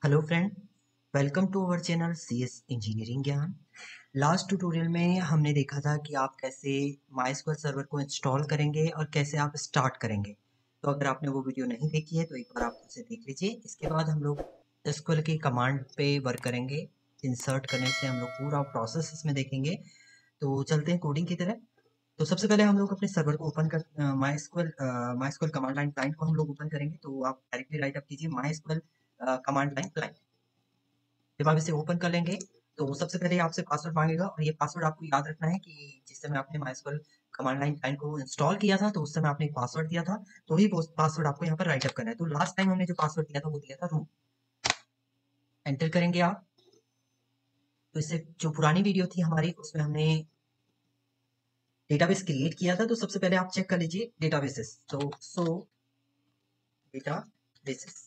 Hello friend, welcome to our channel CS engineering Gyan. Last tutorial में हमने देखा था कि आप कैसे माइस्क्वेल सर्वर को इंस्टॉल करेंगे और कैसे आप स्टार्ट करेंगे। तो अगर आपने वो वीडियो नहीं देखी है तो एक बार आप उसे देख लीजिए। इसके बाद हम लोग एसक्यूएल की कमांड पे वर्क करेंगे। इंसर्ट करने से हम लोग पूरा प्रोसेस इसमें देखेंगे। तो चलते हैं कोडिंग की तरफ। तो सबसे पहले हम लोग अपने सर्वर को ओपन कर माइस्क्वेल कमांड लाइन क्लाइंट को हम लोग ओपन करेंगे। तो आप डायरेक्टली राइट अप कीजिए माइस्क्वेल कमांड लाइन क्लाइंट। जब आप इसे ओपन कर लेंगे तो सबसे पहले आपसे पासवर्ड मांगेगा और ये पासवर्ड आपको याद रखना है कि जिस समय आपने माइस्क्वेल कमांड लाइन क्लाइंट को इंस्टॉल किया था तो उस समय आपने एक पासवर्ड दिया था, तो ही पासवर्ड आपको यहाँ पर राइट अप करना है। तो लास्ट टाइम हमने जो पासवर्ड दिया था वो दिया था रूट। एंटर करेंगे आप। तो इससे जो पुरानी वीडियो थी हमारी उसमें हमने डेटाबेस क्रिएट किया था। तो सबसे पहले आप चेक कर लीजिए डेटाबेसेस। तो सो डेटाबेसेस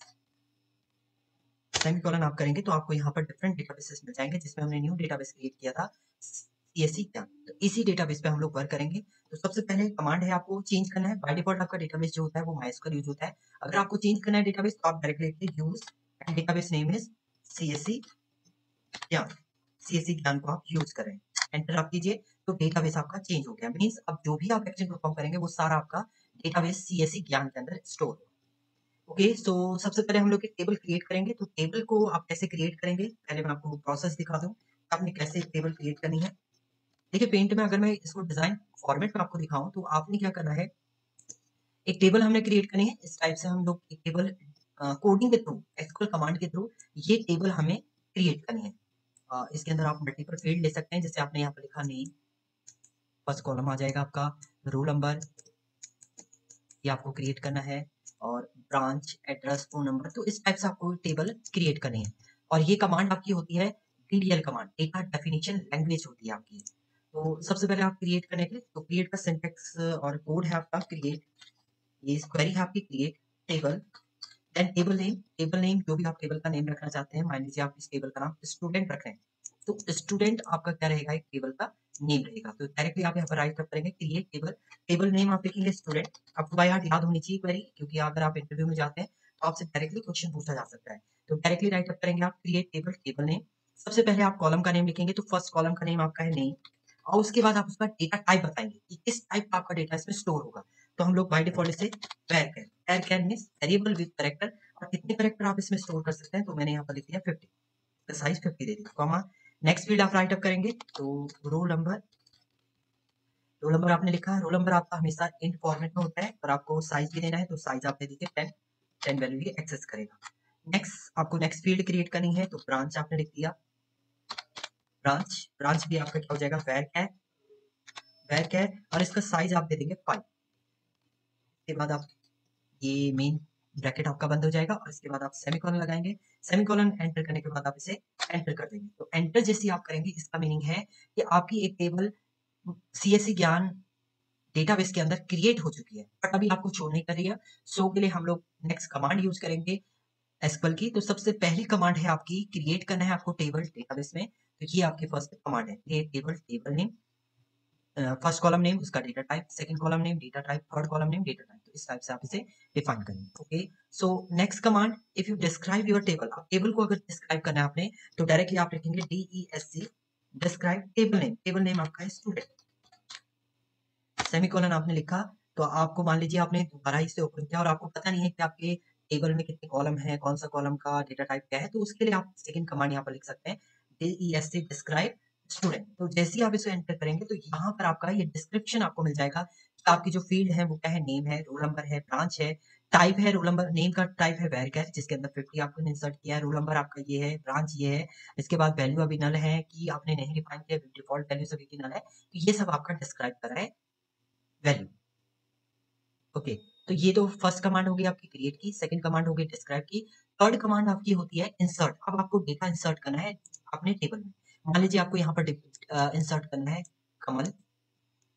सेमीकोलन आप करेंगे तो आपको यहाँ पर डिफरेंट डेटाबेसेस मिल जाएंगे जिसमें हमने न्यू डेटाबेस क्रिएट किया था सीएससी क्या। तो इसी डेटाबेस पे हम लोग वर्क करेंगे। तो सबसे पहले कमांड है आपको चेंज करना है। बाय डिफॉल्ट आपका डेटाबेस जो होता है वो माइस्क्वेल यूज होता है। अगर आपको चेंज करना है डेटाबेस तो आप डायरेक्टली लिखिए use and database name is CSC ज्ञान। सीएससी ज्ञान को आप यूज करें। एंटर आप कीजिए तो डेटाबेस आपका चेंज हो गया। मीन्स अब जो भी आप एक्शन परफॉर्म करेंगे वो सारा आपका डेटाबेस सीएससी ज्ञान के अंदर स्टोर होगा। ओके, सो सबसे पहले हम लोग एक टेबल क्रिएट करेंगे। तो टेबल को आप कैसे क्रिएट करेंगे, पहले मैं आपको प्रोसेस दिखा दूं आपने कैसे टेबल क्रिएट करनी है। देखिए पेंट में अगर मैं इसको डिजाइन फॉर्मेट में आपको दिखाऊं तो आपने क्या करना है, एक टेबल हमने क्रिएट करनी है। इस टाइप से हम लोग एक टेबल कोडिंग के थ्रू एसक्यूएल कमांड के थ्रू ये टेबल हमें क्रिएट करनी है। इसके अंदर आप मल्टीपल फील्ड ले सकते हैं। जैसे आपने यहाँ पर लिखा नेम, फर्स्ट कॉलम आ जाएगा आपका रोल नंबर, ये आपको क्रिएट करना है, और ब्रांच, एड्रेस, फोन नंबर। तो इस टाइप से आपको टेबल क्रिएट करनी है। और ये कमांड आपकी होती है DDL command, data definition language होती है आपकी। तो सबसे पहले आप क्रिएट करने के लिए तो क्रिएट का सिंटैक्स और कोड है आपका क्रिएट, ये क्वेरी है आपकी create table. Then table name जो भी आप टेबल का नेम रखना चाहते हैं। मान लीजिए आप इस टेबल का नाम स्टूडेंट रख रहे हैं तो स्टूडेंट आपका क्या रहेगा, एक टेबल का नेम रहेगा। तो डायरेक्टली आप यहाँ पर राइट करेंगे क्रिएट टेबल, टेबल नेम आप लिखेंगे स्टूडेंट। आपको बाय हार्ट याद होनी चाहिए क्वेरी, क्योंकि अगर आप इंटरव्यू में जाते हैं तो आपसे डायरेक्टली क्वेश्चन पूछा जा सकता है। तो डायरेक्टली राइट अप करेंगे आप क्रिएट टेबल, टेबल नेम। सबसे पहले आप कॉलम का नेम लिखेंगे। तो फर्स्ट कॉलम का नेम आपका है नेम, और उसके बाद आप उसका डेटा टाइप बताएंगे कि किस टाइप का आपका डेटा इसमें स्टोर होगा। तो हम लोग बाय डिफॉल्ट इसे var means variable with character, और कितने कैरेक्टर आप इसमें स्टोर कर सकते हैं। तो मैंने यहाँ पर लिख दिया 50, तो साइज 50 दे दिया, कॉमा। नेक्स्ट फील्ड आप राइट अप करेंगे तो रोल नंबर, रोल नंबर आपने लिखा। रोल नंबर आपका हमेशा इंट फॉर्मेट में होता है, और आपको साइज भी देना है। तो साइज आप दे दीजिए 10, 10 वैल्यू ये एक्सेस करेगा। नेक्स्ट आपको नेक्स्ट फील्ड क्रिएट करनी है। तो ब्रांच आपने लिख दिया, ब्रांच, ब्रांच भी आपका क्या हो जाएगा वैर कैर, और इसका साइज आप दे देंगे 5। इसके बाद आप ये मेन ब्रैकेट आपका बंद हो जाएगा, और इसके बाद आप सेमीकोलन लगाएंगे। सेमीकोलन एंटर करने के बाद आप इसे एंटर कर देंगे। तो एंटर जैसे आप करेंगे इसका मीनिंग है कि आपकी एक टेबल सीएससी ज्ञान डेटाबेस के अंदर क्रिएट हो चुकी है, बट अभी आपको शो नहीं कर रही है। शो के लिए हम लोग नेक्स्ट कमांड यूज करेंगे एसक्यूएल की। तो सबसे पहली कमांड है आपकी क्रिएट करना है आपको टेबल डेटाबेस में। तो ये आपकी फर्स्ट कमांड है, ये table, table name, first column name उसका data type, second column name data type, third column name data type. तो इस टाइप से आप इसे डिफाइन करेंगे। Okay, so next command, if you describe your table, आप टेबल को अगर डिस्क्राइब करना है आपने तो डायरेक्टली आप लिखेंगे DESC describe table name. Table name आपका है स्टूडेंट, सेमीकोलन आपने लिखा। तो आपको मान लीजिए आपने दोबारा इसे ओपन किया और आपको पता नहीं है कि आपके टेबल में कितने कॉलम है, कौन सा कॉलम का डेटा टाइप क्या है। तो उसके लिए आप सेकंड कमांड यहाँ पर लिख सकते हैं DESC डिस्क्राइब स्टूडेंट। तो जैसे ही आप इसे एंटर करेंगे तो यहाँ पर आपका ये डिस्क्रिप्शन आपको मिल जाएगा कि आपकी जो फील्ड है वो क्या है, नेम है, रोल नंबर है, ब्रांच है, टाइप है, रोल नंबर, नेम का टाइप है वैरकैर जिसके अंदर 50 आपने इंसर्ट किया है, रोल नंबर आपका ये है, ब्रांच ये है। इसके बाद वैल्यू अभी नल है कि आपने नहीं डिफाइन किया, डिफॉल्ट वैल्यू सभी की नल है। तो ये सब आपका डिस्क्राइब कर रहा है वैल्यू। ओके, तो ये तो फर्स्ट कमांड होगी आपकी क्रिएट की, सेकंड कमांड होगी डिस्क्राइब की, थर्ड कमांड आपकी होती है इंसर्ट। अब आपको डेटा इंसर्ट करना है अपने टेबल में। मान लीजिए आपको यहाँ पर इंसर्ट करना है कमल,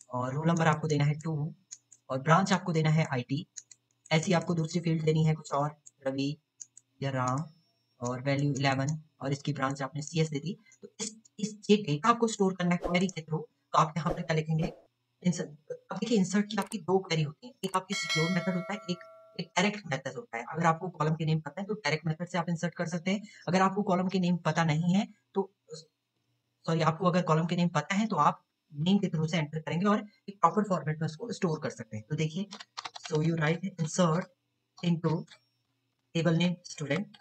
और रोल नंबर आपको देना है 2, और ब्रांच आपको देना है IT। ऐसी आपको दूसरी फील्ड देनी है कुछ और, रवि या राम, और वैल्यू 11, और इसकी ब्रांच आपने CS दे दी। तो इस ये डेटा आपको स्टोर करना है क्वेरी के थ्रू। तो आप यहाँ पर क्या लिखेंगे, इंसर्ट। अब देखिए इंसर्ट की आपकी दो क्वेरी होती है, एक आपकी सिक्योर मेथड होता है, एक एक डायरेक्ट मेथड होता है। अगर आपको कॉलम के नेम पता है तो डायरेक्ट मेथड से आप इंसर्ट कर सकते हैं। अगर आपको कॉलम के नेम पता नहीं है तो सॉरी, आपको अगर कॉलम के नेम पता है तो आप नेम के थ्रू से एंटर करेंगे और एक प्रॉपर फॉर्मेट में उसको स्टोर कर सकते हैं। तो देखिए, so you right insert into table name student.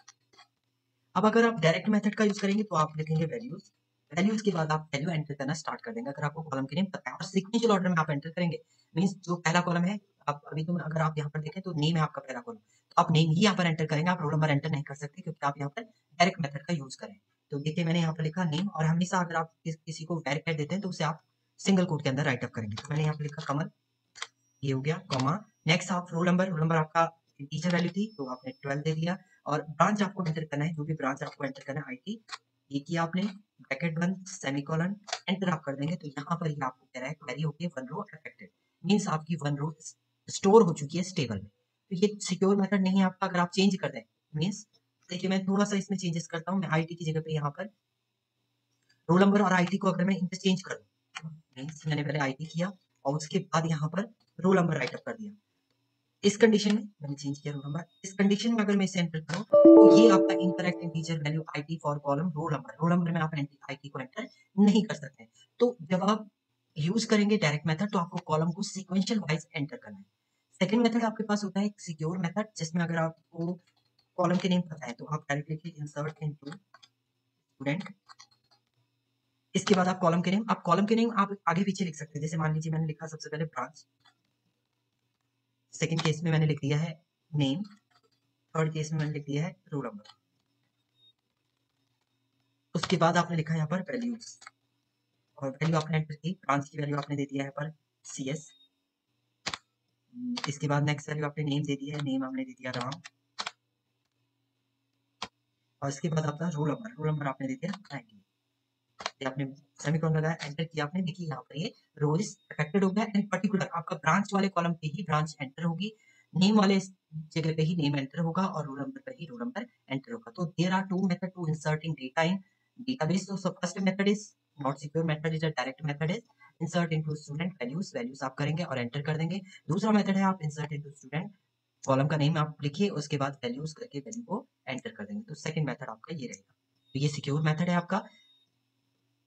अब अगर आप डायरेक्ट मेथड का यूज करेंगे तो आप लिखेंगे वैल्यूज, वैल्यूज के बाद आप वैल्यू एंटर करना स्टार्ट कर देंगे। अगर आपको कॉलम के नेम पता है और सीक्वेंशियल ऑर्डर में आप एंटर करेंगे, मींस जो पहला कॉलम है, आप अभी तो अगर आप यहाँ पर देखें तो नेम है आपका पहला कॉलम, तो आप नेम ही यहाँ पर एंटर करेंगे, आप रोल नंबर एंटर नहीं कर सकते क्योंकि आप यहाँ पर डायरेक्ट मेथड का यूज करें। तो देखिए मैंने यहाँ पर लिखा नेम, और हमेशा अगर आप किसी को वेर कर देते हैं तो उसे आप सिंगल कोट के अंदर राइट अप करेंगे। तो मैंने यहाँ पर लिखा कमल, ये हो गया कॉमा। नेक्स्ट आप रोल नंबर, रोल नंबर आपका टीचर वैल्यू थी तो आपने 12 दे दिया, और ब्रांच आपको एंटर करना है, जो भी ब्रांच आपको एंटर करना है आईटी, ये किया आपने, ब्रैकेट बंद, सेमीकोलन, एंटर आप कर देंगे। तो यहाँ पर ये आपको कह रहा है क्वेरी होगी वन रो अफेक्टेड, मींस आपकी वन रो स्टोर हो चुकी है इस टेबल में। तो ये सिक्योर मेथड नहीं है आपका। अगर आप चेंज कर दें, मींस देखिए मैं थोड़ा सा इसमें चेंजेस करता हूँ, मैं आईटी की जगह पे यहाँ पर रोल नंबर और आईटी को अगर मैं इंटरचेंज कर दूं, मींस मैंने पहले आईटी किया और उसके बाद यहाँ पर रोल नंबर राइट अप कर दिया, इस कंडीशन में मैंने चेंज किया रोल नंबर, इस कंडीशन में अगर मैं इसे एंटर करूं तो ये आपका incorrect integer value IT for column roll number, roll number में आप आईटी को एंटर नहीं कर सकते। तो जब आप यूज करेंगे डायरेक्ट मेथड तो आपको कॉलम को सीक्वेंशियल वाइज एंटर करना है। सेकंड मेथड आपके पास होता है सिक्योर मेथड, जिसमें अगर आपको कॉलम के नेम पता है तो आप डायरेक्ट लिखिए इंसर्ट इनटू स्टूडेंट। इसके बाद आप कॉलम के नेम, आप कॉलम के नेम आप आगे पीछे लिख सकते हैं। जैसे मान लीजिए मैंने लिखा सबसे पहले ब्रांच, सेकंड केस में मैंने लिख दिया है नेम, थर्ड केस में मैंने लिख दिया है रोल नंबर। उसके बाद आपने लिखा है यहाँ पर वैल्यूज, और वैल्यू आपने एंटर की, ब्रांच की वैल्यू आपने दे दिया है पर CS। इसके बाद नेक्स्ट वैल्यू आपने नेम दे दिया है, नेम हमने दे दिया राम, और इसके बाद आपका रोल नंबर, रोल नंबर आपने दे दिया 90। ये आपने सेमीकोलन लगाया, एंटर किया आपने, देखिए यहाँ पर ये रो इज अफेक्टेड हो गया, एंड पर्टिकुलर आपका ब्रांच वाले कॉलम पे ही ब्रांच एंटर होगी, नेम वाले जगह पे ही नेम एंटर होगा, और रोल नंबर पे ही रोल नंबर एंटर होगा। तो there are two method to inserting data in database. तो first method is not secure method, is a direct method, is insert into student values, values आप करेंगे और enter कर देंगे। दूसरा मेथड है आप इंसर्ट इनटू स्टूडेंट, कॉलम का नेम आप लिखिए, उसके बाद वैल्यूज करके वैल्यू को एंटर कर देंगे। तो सेकंड मेथड आपका ये रहेगा। तो ये सिक्योर मेथड है आपका।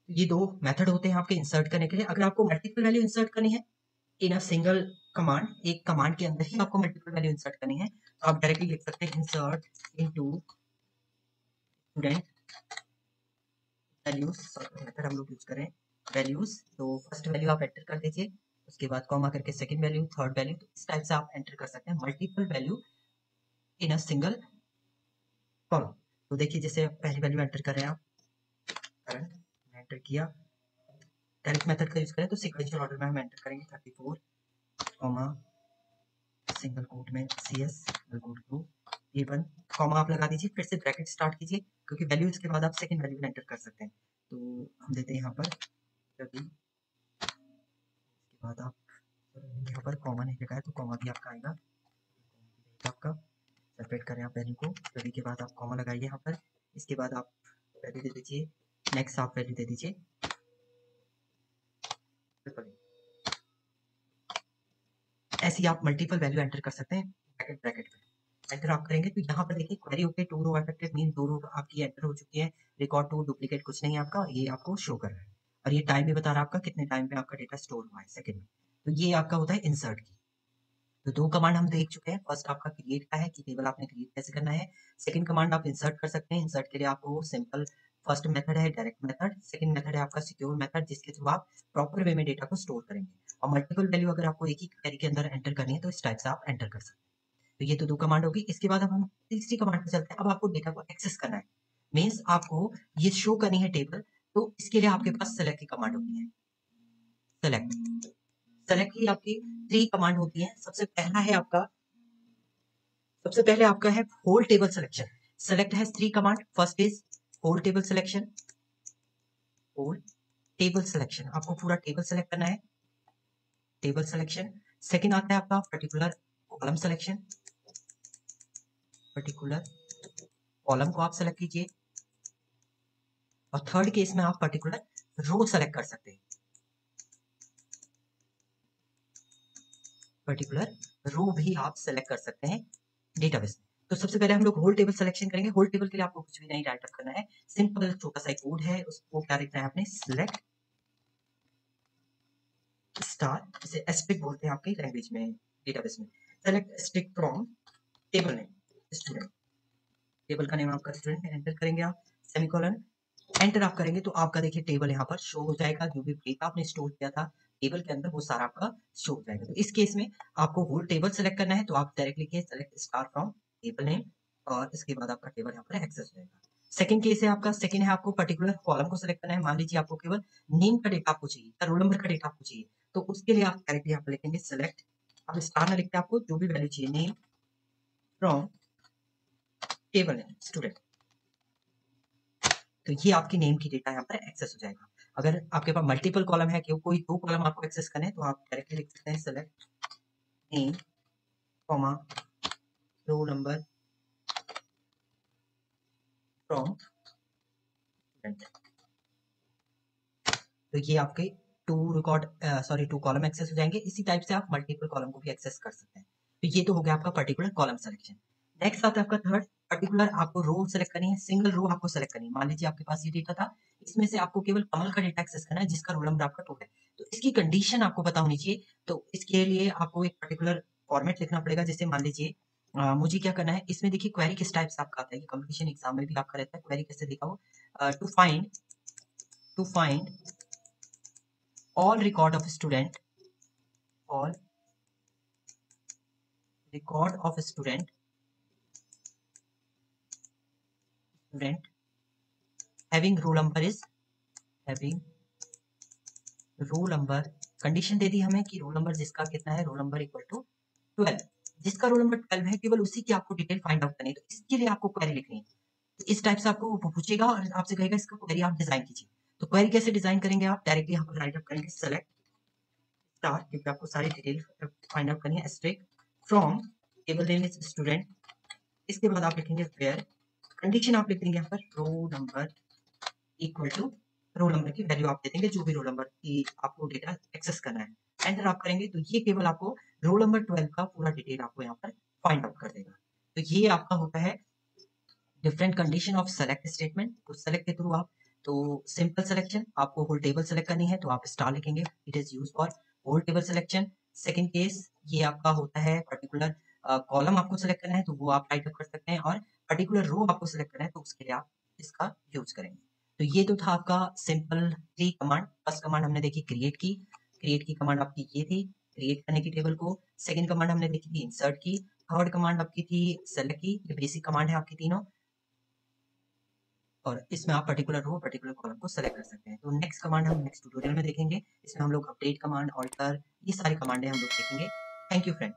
ये दो मेथड होते हैं आपके इंसर्ट करने के लिए। अगर आपको मल्टीपल वैल्यू इंसर्ट करनी है इन अ सिंगल कमांड, एक कमांड के अंदर ही आपको मल्टीपल वैल्यू इंसर्ट करनी है, तो आप डायरेक्टली लिख सकते हैं insert into student values, method हम लोग यूज करें वैल्यूज। तो फर्स्ट वैल्यू आप एंटर कर दीजिए, उसके बाद कॉमा करके सेकंड वैल्यू, थर्ड वैल्यू। तो इस टाइप से आप एंटर कर सकते हैं multiple value in a single column. तो देखिए जैसे पहली वैल्यू एंटर कर रहे हैं आप, करंट एंटर किया, डायरेक्ट मेथड का यूज करें तो सीक्वेंशियल ऑर्डर में हम एंटर करेंगे 34 कॉमा सिंगल कोट में CS सिंगल कोट को A1 कॉमा आप लगा दीजिए, फिर से ब्रैकेट स्टार्ट कीजिए क्योंकि वैल्यूज के बाद आप सेकंड वैल्यू एंटर कर सकते हैं। तो हम देते हैं यहाँ पर रवि, इसके बाद आप यहाँ पर कॉमा नहीं लगाए तो कॉमा भी आपका आएगा, आपका सेपरेट करें आप वैल्यू को, रवि के बाद आप कॉमा लगाइए यहाँ पर, इसके बाद आप वैल्यू दे दीजिए, नेक्स्ट आप वैल्यू दे दीजिए, ऐसे ही आप मल्टीपल वैल्यू एंटर कर सकते हैं ब्रैकेट ब्रैकेट में। एंटर आप करेंगे तो यहाँ पर देखिए query okay two row affected, mean दो रो आपकी एंटर हो चुकी है, रिकॉर्ड टू डुप्लीकेट कुछ नहीं है आपका, ये आपको शो कर रहा है, और ये टाइम भी बता रहा है आपका कितने टाइम में आपका डेटा स्टोर हुआ है सेकंड में। तो ये आपका होता है इंसर्ट की। तो दो कमांड हम देख चुके हैं, फर्स्ट आपका क्रिएट का है कि टेबल आपने क्रिएट कैसे करना है, सेकंड कमांड आप इंसर्ट कर सकते हैं। इंसर्ट के लिए आपको सिंपल फर्स्ट मेथड है डायरेक्ट मेथड, सेकंड मेथड है आपका सिक्योर मेथड जिसके थ्रू आप प्रॉपर वे में डेटा को स्टोर करेंगे, और मल्टीपल वैल्यू अगर आपको एक ही क्वेरी के अंदर एंटर करनी है तो इस टाइप से आप एंटर कर सकते हैं। तो ये तो दो कमांड होगी। इसके बाद अब हम तीसरी कमांड पे चलते हैं। अब आपको डेटा को एक्सेस करना है, मीन्स आपको ये शो करनी है टेबल, तो इसके लिए आपके पास सेलेक्ट की कमांड होती है। सेलेक्ट, सेलेक्ट की आपकी 3 कमांड होती है। सबसे पहले आपका है whole table selection. Select has 3 command, first is whole table selection, whole table selection, आपको पूरा टेबल सेलेक्ट करना है, टेबल सिलेक्शन। सेकंड आता है आपका particular column selection, particular column को आप सेलेक्ट कीजिए, और थर्ड केस में आप पर्टिकुलर रो सेलेक्ट कर सकते हैं, पर्टिकुलर रो भी आप सेलेक्ट कर सकते हैं डेटाबेस। तो सबसे पहले हम लोग होल टेबल सिलेक्शन करेंगे। होल टेबल के लिए आपको कुछ भी नहीं राइट अप करना है, सिंपल छोटा सा कोड है, उसको क्या लिखना है आपने, सिलेक्ट स्टार, इसे एस्ट्रिक बोलते हैं आपकी लैंग्वेज में, डेटाबेस में। Select asterisk from table name student, table का नेम आपका स्टूडेंट है, एंटर करेंगे आप, सेमीकोलन, एंटर आप करेंगे तो आपका देखिए टेबल यहाँ पर शो हो जाएगा, जो भी डेटा आपने स्टोर किया था टेबल के अंदर वो सारा आपका शो हो जाएगा। तो इस केस में आपको होल टेबल सेलेक्ट करना है, तो आप डायरेक्ट लिखिए select star from table name, और इसके बाद आपका टेबल यहाँ पर एक्सेस हो जाएगा। सेकंड केस है आपका, सेकंड है आपको पर्टिकुलर कॉलम को सेलेक्ट करना है। मान लीजिए आपको केवल नेम का डेटा आपको चाहिए या रोल नंबर का डेटा आपको चाहिए, तो उसके लिए आप डायरेक्टली यहाँ पर लिखेंगे सेलेक्ट, आप स्टार ना लिखते आपको जो भी वैल्यू चाहिए, name from table name student, तो ये आपकी नेम की डेटा यहाँ पर एक्सेस हो जाएगा। अगर आपके पास मल्टीपल कॉलम है, कि कोई 2 कॉलम आपको एक्सेस करने हैं, तो आप डायरेक्टली लिख सकते हैं select name comma roll number from student. तो ये आपके 2 कॉलम एक्सेस हो जाएंगे। इसी टाइप से आप मल्टीपल कॉलम को भी एक्सेस कर सकते हैं। तो ये तो हो गया आपका पर्टिकुलर कॉलम सिलेक्शन। नेक्स्ट आता है आपका थर्ड, पर्टिकुलर आपको रो सेलेक्ट करनी है, सिंगल रो आपको सेलेक्ट करनी है। मान लीजिए आपके पास ये डेटा था, इसमें से आपको केवल कमल का डेटा एक्सेस करना है, जिसका रोल नंबर आपका 2 है। तो इसकी कंडीशन आपको पता होनी चाहिए। तो इसके लिए आपको एक पर्टिकुलर फॉर्मेट लिखना पड़ेगा। जैसे मान लीजिए मुझे क्या करना है, इसमें देखिए क्वेरी किस टाइप से आपका आता है, कंपटीशन एग्जाम में भी आपका रहता है क्वेरी कैसे देखा हो, to find all record of student, all record of student having roll number is having roll number, condition दे दी हमें कि रोल नंबर जिसका कितना है, रोल नंबर इक्वल टू 12, जिसका रोल नंबर 12 है केवल उसी की आपको डिटेल फाइंड आउट करनी है। तो इसके लिए आपको क्वेरी लिखनी है। तो इस टाइप से आपको वो पूछेगा और आपसे कहेगा इसका क्वेरी आप डिजाइन कीजिए। तो क्वेरी कैसे डिजाइन करेंगे, आप डायरेक्टली यहाँ पर राइट अप करेंगे सेलेक्ट स्टार, क्योंकि आपको सारी डिटेल फाइंड आउट करनी है, asterisk from table name is student, इसके बाद आप लिखेंगे वेयर, कंडीशन आप लिख देंगे यहाँ पर roll number equal to, roll number की वैल्यू आप दे देंगे जो भी रोल नंबर की आपको डेटा एक्सेस करना है, एंटर आप करेंगे तो ये केवल आपको रोल नंबर 12 का पूरा डिटेल आपको यहाँ पर फाइंड आउट कर देगा। तो ये आपका होता है different condition of select statement. तो सेलेक्ट के थ्रू आप, तो सिंपल सिलेक्शन आपको होल टेबल सेलेक्ट करनी है तो आप स्टार लिखेंगे, it is use for whole table selection. Second case ये आपका होता है पर्टिकुलर कॉलम आपको सेलेक्ट करना है तो वो आप टाइप अप कर सकते हैं, और पर्टिकुलर रो आपको सेलेक्ट करना है तो उसके लिए आप इसका यूज करेंगे। तो ये तो था आपका सिंपल 3 कमांड। फर्स्ट कमांड हमने देखी क्रिएट की कमांड आपकी ये थी, क्रिएट करने की टेबल को। सेकंड कमांड हमने देखी थी इंसर्ट की। थर्ड कमांड आपकी थी सेलेक्ट की। ये बेसिक कमांड है आपकी तीनों, और इसमें आप पर्टिकुलर रो पर्टिकुलर कॉलम को सेलेक्ट कर सकते हैं। तो नेक्स्ट कमांड हम नेक्स्ट ट्यूटोरियल में देखेंगे, इसमें हम लोग अपडेट कमांड, ऑल्टर, ये सारी कमांडें हम लोग देखेंगे। Thank you friend.